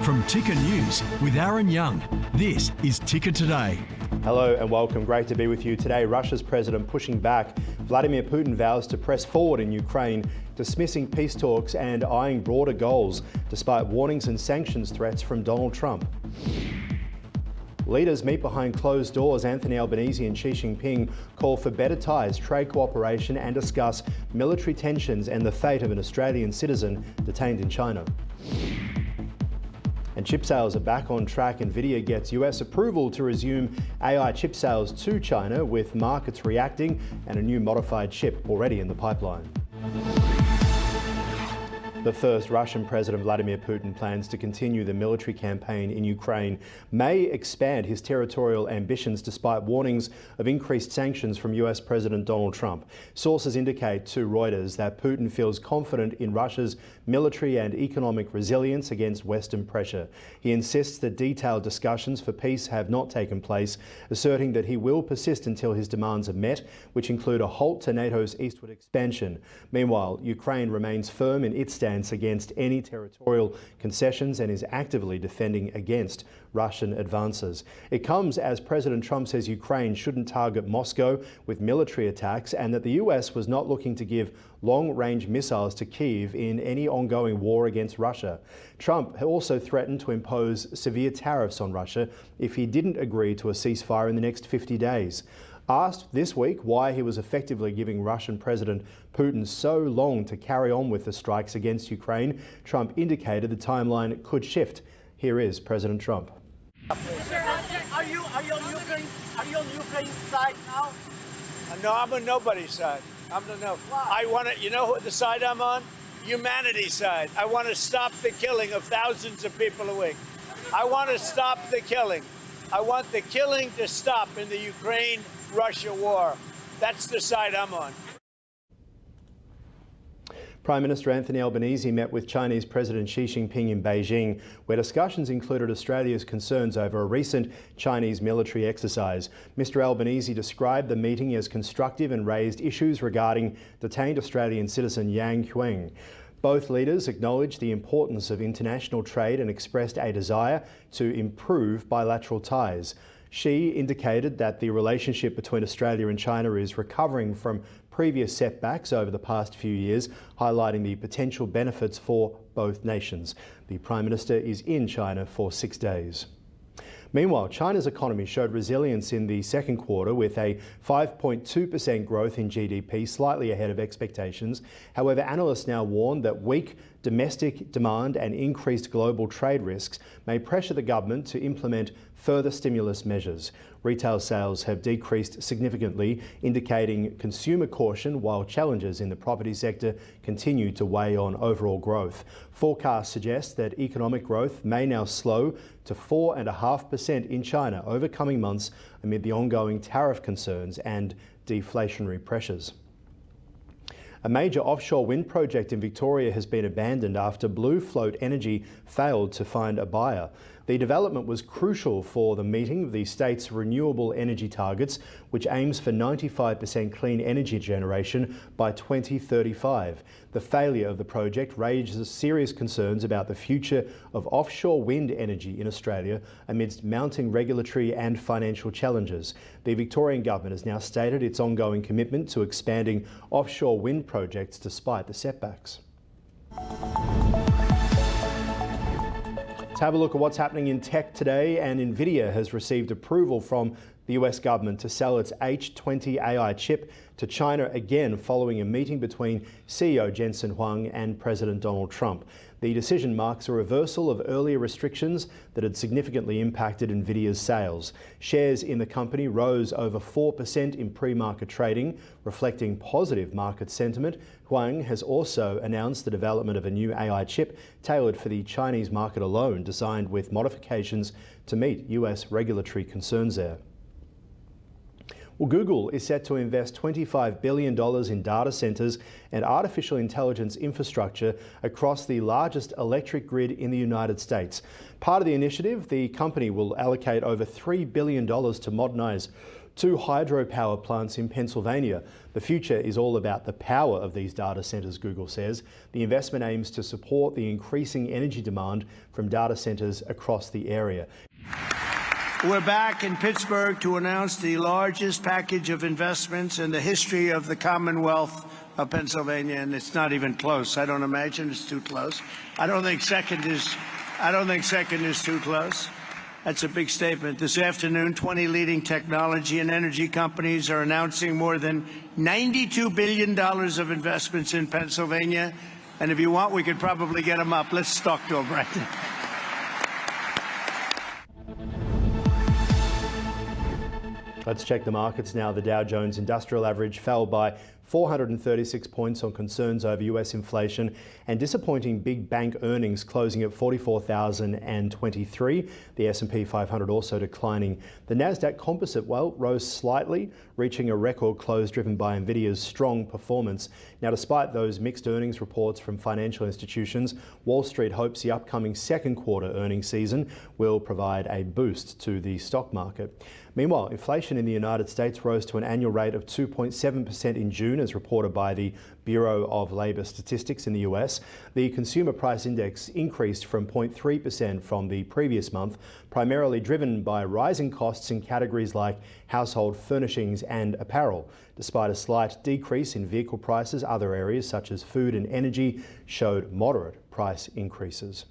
From Ticker News with Aaron Young, this is Ticker Today. Hello and welcome. Great to be with you today. Russia's president pushing back. Vladimir Putin vows to press forward in Ukraine, dismissing peace talks and eyeing broader goals, despite warnings and sanctions threats from Donald Trump. Leaders meet behind closed doors. Anthony Albanese and Xi Jinping call for better ties, trade cooperation and discuss military tensions and the fate of an Australian citizen detained in China. And chip sales are back on track. Nvidia gets US approval to resume AI chip sales to China, with markets reacting and a new modified chip already in the pipeline. The first Russian President Vladimir Putin plans to continue the military campaign in Ukraine, may expand his territorial ambitions despite warnings of increased sanctions from US President Donald Trump. Sources indicate to Reuters that Putin feels confident in Russia's military and economic resilience against Western pressure. He insists that detailed discussions for peace have not taken place, asserting that he will persist until his demands are met, which include a halt to NATO's eastward expansion. Meanwhile, Ukraine remains firm in its stance against any territorial concessions and is actively defending against Russian advances. It comes as President Trump says Ukraine shouldn't target Moscow with military attacks and that the US was not looking to give long-range missiles to Kyiv in any ongoing war against Russia. Trump also threatened to impose severe tariffs on Russia if he didn't agree to a ceasefire in the next 50 days. Asked this week why he was effectively giving Russian President Putin so long to carry on with the strikes against Ukraine, Trump indicated the timeline could shift. Here is President Trump. Are you on Ukraine's side now? No, I'm on nobody's side. I want to, you know what the side I'm on? Humanity's side. I want to stop the killing of thousands of people a week. I want to stop the killing. I want the killing to stop in the Ukraine-Russia war. That's the side I'm on. Prime Minister Anthony Albanese met with Chinese President Xi Jinping in Beijing, where discussions included Australia's concerns over a recent Chinese military exercise. Mr Albanese described the meeting as constructive and raised issues regarding detained Australian citizen Yang Huang. Both leaders acknowledged the importance of international trade and expressed a desire to improve bilateral ties. Xi indicated that the relationship between Australia and China is recovering from previous setbacks over the past few years, highlighting the potential benefits for both nations. The Prime Minister is in China for 6 days. Meanwhile, China's economy showed resilience in the second quarter with a 5.2% growth in GDP, slightly ahead of expectations. However, analysts now warn that weak domestic demand and increased global trade risks may pressure the government to implement further stimulus measures. Retail sales have decreased significantly, indicating consumer caution, while challenges in the property sector continue to weigh on overall growth. Forecasts suggest that economic growth may now slow to 4.5% in China over coming months amid the ongoing tariff concerns and deflationary pressures. A major offshore wind project in Victoria has been abandoned after Blue Float Energy failed to find a buyer. The development was crucial for the meeting of the state's renewable energy targets, which aims for 95% clean energy generation by 2035. The failure of the project raises serious concerns about the future of offshore wind energy in Australia amidst mounting regulatory and financial challenges. The Victorian government has now stated its ongoing commitment to expanding offshore wind projects despite the setbacks. Let's have a look at what's happening in tech today, and Nvidia has received approval from the US government to sell its H20 AI chip to China again following a meeting between CEO Jensen Huang and President Donald Trump. The decision marks a reversal of earlier restrictions that had significantly impacted Nvidia's sales. Shares in the company rose over 4% in pre-market trading, reflecting positive market sentiment. Huang has also announced the development of a new AI chip tailored for the Chinese market alone, designed with modifications to meet US regulatory concerns there. Well, Google is set to invest $25 billion in data centres and artificial intelligence infrastructure across the largest electric grid in the United States. Part of the initiative, the company will allocate over $3 billion to modernise 2 hydropower plants in Pennsylvania. The future is all about the power of these data centres, Google says. The investment aims to support the increasing energy demand from data centres across the area. We're back in Pittsburgh to announce the largest package of investments in the history of the Commonwealth of Pennsylvania, and it's not even close. I don't imagine it's too close. I don't think second is too close. That's a big statement. This afternoon, 20 leading technology and energy companies are announcing more than $92 billion of investments in Pennsylvania. And if you want, we could probably get them up. Let's talk to them right now. Let's check the markets now. The Dow Jones Industrial Average fell by 436 points on concerns over US inflation and disappointing big bank earnings, closing at 44,023. The S&P 500 also declining. The Nasdaq Composite, well, rose slightly, reaching a record close driven by Nvidia's strong performance. Now, despite those mixed earnings reports from financial institutions, Wall Street hopes the upcoming second quarter earnings season will provide a boost to the stock market. Meanwhile, inflation in the United States rose to an annual rate of 2.7% in June, as reported by the Bureau of Labor Statistics in the US. The Consumer Price Index increased from 0.3% from the previous month, primarily driven by rising costs in categories like household furnishings and apparel. Despite a slight decrease in vehicle prices, other areas such as food and energy showed moderate price increases.